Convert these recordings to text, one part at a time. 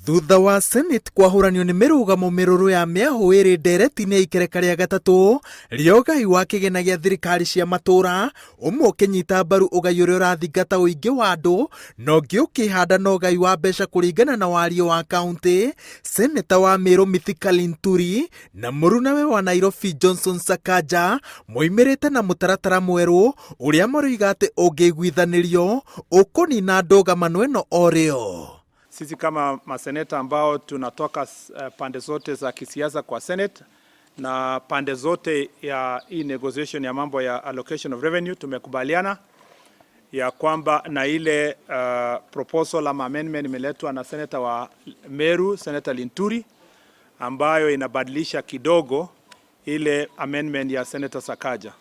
Thutha wa Senate kwahuranio ni mirugamo miruru ya miahu iri ndereti-ini ikereka ria gatatu ria ugai wa kigina gia thirikari cia matura, umwe ukinyita mbaru ugai uria urathingata uingi wa andu na ungi ukihanda na ugai wa mbeca kuringana na wario wa kaunti. Seneta wa Meru Mithika Linturi na murunawe wa Nairobi Johnson Sakaja moimirite na mutaratara mweru uria maroiga ati ungiguithanirio ukunina ndugamano ino orio. Sisi kama maseneta ambao tunatoka pande zote za kisiasa kwa Senate na pande zote ya hii negotiation ya mambo ya allocation of revenue, tumekubaliana ya kwamba na ile proposal ama amendment imeletwa na Senator wa Meru, Senator Linturi, ambayo inabadilisha kidogo ile amendment ya Senator Sakaja.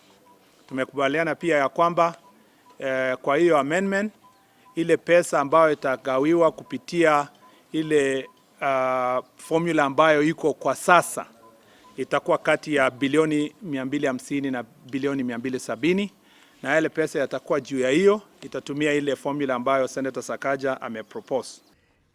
Tumekubaliana pia ya kwamba kwa hiyo amendment ile pesa ambayo itagawiwa kupitia ile formula ambayo iko kwa sasa itakuwa kati ya bilioni 250 na bilioni 270, na ile pesa yatakuwa juu ya hiyo itatumia ile formula ambayo Senator Sakaja amepropose.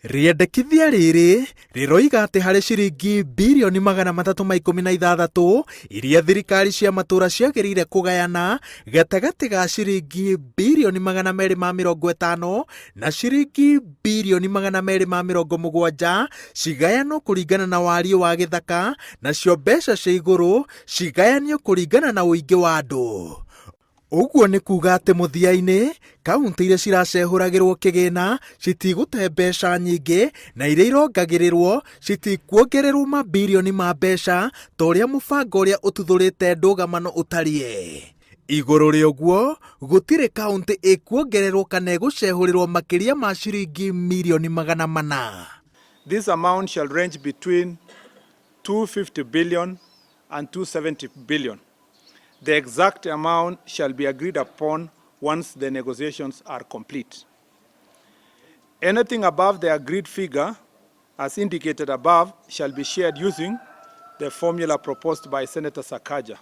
Riendekithia riri riroiga ati hari ciringi bilioni 316 iria thirikari cia matura ciagirire kugayana gatagati ga ciringi bilioni 250 na ciringi bilioni 270 cigayanwo kuringana na wario wa githaka, nacio mbeca cia iguru cigayanio kuringana na uingi wa andu. Uguo ni kuga ati muthia-ini kaunti iria ciracehuragirwo kigina citigute mbeca nyingi na iria irongagirirwo citikuongererwo mabilioni ma mbeca toria mubango uria ututhurite ndugamano utarie. Iguru ria uguo gutire kaunti ikuongererwo kana igucehurirwo makiria ma ciringi milioni 400. This amount shall range between 250 billion and 270 billion. The exact amount shall be agreed upon once the negotiations are complete. Anything above the agreed figure, as indicated above, shall be shared using the formula proposed by Senator Sakaja.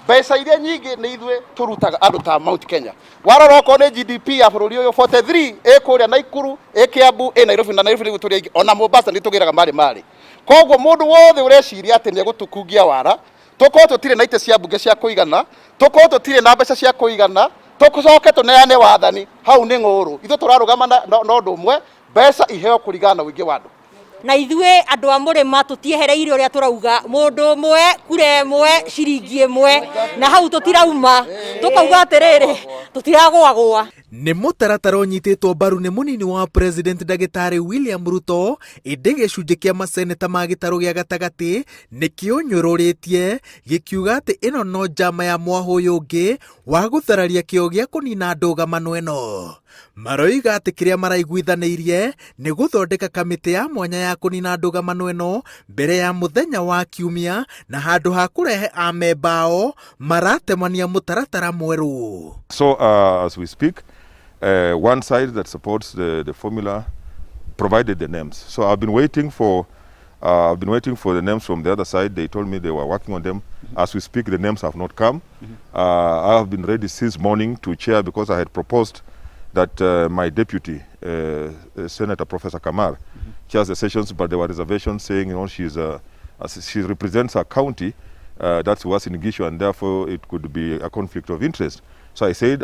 Pesa iria nyingi ni ithwe turutaga andu ta Mount Kenya. Warora ko ni GDP ya bururi uyu 43 ekuria Naikuru, Kiambu, Nairobi na Nairobi ni turia ona Mombasa ni tugiraga mari. Koguo mundu wothe ureciria ati ni gutukungia wara tuko tutire na ite cia bunge cia kuigana, tuko tutire na mbeca cia kuigana, tukucoke tuneane wathani hau ni nguru ithu turarugama no ndu umwe mbeca iheo kuringana na wingi wa andu. Na ithwe andu a murima tutiehereire uria turauga mundu umwe kure imwe ciringi imwe na hau tutirauma tukauga atiriri tutiragwagwa. Ni mutaratara unyititwo mbaru ni munini wa President Dagitari William Ruto, indi gicunji kia maseneta ma gitaru gia gatagati nikio nyururitie gikiuga ati ino no njama ya mwahu uyu ungi wa guthararia kio gia kunina ndugamano ino. Maroiga ati kiria maraiguithanirie ni guthondeka kamiti ya mwanya ya kunina ndugamano ino mbere ya muthenya wa Kiumia, na handu ha kurehe amembao maratemania mutaratara mweru. So as we speak, one side that supports the formula provided the names. So I've been waiting for the names from the other side. They told me they were working on them. As we speak, the names have not come. I have been ready since morning to chair because I had proposed that my deputy, Senator Professor Kamar, chairs the sessions, but there were reservations saying, she represents a county that was in Gishu, and therefore it could be a conflict of interest. So I said,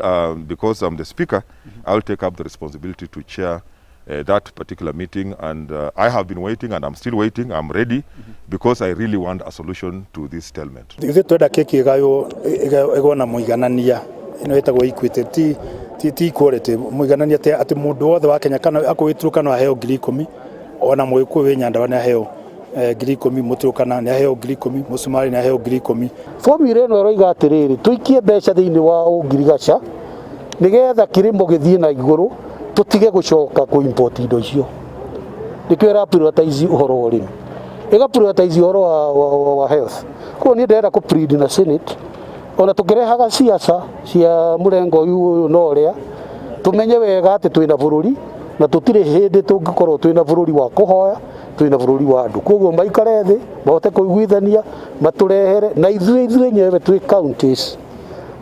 because I'm the speaker, I'll take up the responsibility to chair that particular meeting, and I have been waiting and I'm still waiting. I'm ready because I really want a solution to this stalemate. Twenda keki igayo na muiganania ino etagwo equity ti equality muiganania ati mundu wothe wa Kenya kana akwituruka no aheo 10,000 ona Muikuyu we Nyandarua ni aheo 10,000, Muturukana ni aheo 10,000, Musumari ni aheo 10,000. Formula ino roiga atiriri tuikie mbeca thiini wa ungirigaca nigetha kirimo githie na iguru tutige gucoka ku import indo icio nikio ra prioritize uhoro wa urimi ega prioritize uhoro wa health. Ko ni ndera ku plead na Senate ona tukirehaga siasa cia murengo uyu no ria tumenye wega ati twina bururi na tutire hindi tungikorwo twina bururi wa kuhoya, twina bururi wa andu. Koguo maikare thi mahote kuiguithania maturehere na ithuĩ nyewe twi counties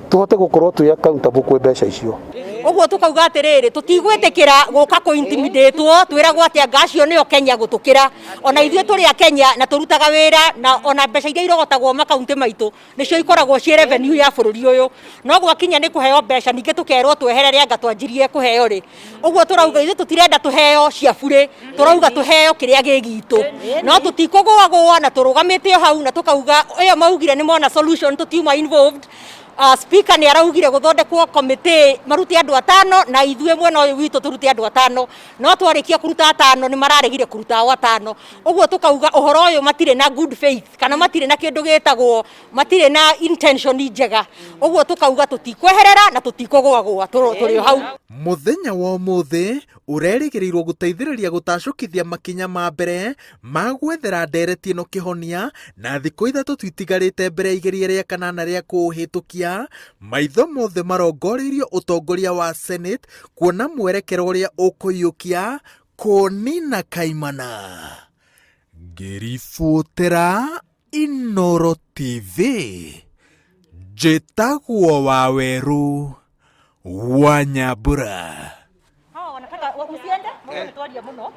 tuhote gukorwo twi accountable kwi mbeca icio. Uguo tukauga atiriri tutigwitikira guka ku intimidatwo twiragwo atia ngacio niyo Kenya gutukira ona ithue turi a Kenya na turutaga wira na ona mbeca iria irogotagwo makaunti maitu nicio ikoragwo cie revenue ya bururi uyu no gwakinya ni kuheo mbeca ninge tukerwo tweherere anga twanjirie kuheo ri uguo turauga ithu tutirenda tuheo cia bure turauga tuheo kiria gigitu no tutikugwa na turugamite hau na tukauga iyo maugire ni mona solution tutiuma involved. Speaker ni araugire guthondekwo committee maruti andu 5 na ithue mwena uyu witu turuti andu 5 no twarikia kuruta 5 ni mararegire kuruta 5 uguo tukauga uhoro uyu matire na good faith kana matire na kindu gitagwo matire na intention njega uguo tukauga tutikweherera na tutikugwa turi hau. Muthenya wa umuthi urerigiriirwo guteithiriria gutacukithia makinya ma mbere ma gwethera ndereti ino kihonia na thikũ 3 twitigarite mbere igeria ria kanana ria kuhitukia maitho mothe marongoreirio utongoria wa Senate kuona mwerekero uria ukuyukia kunina kaimana. Ngiributira Inooro TV njĩtagwo Waweru wa Nyambura. Wanataka usiende? Mbona tuadia muno?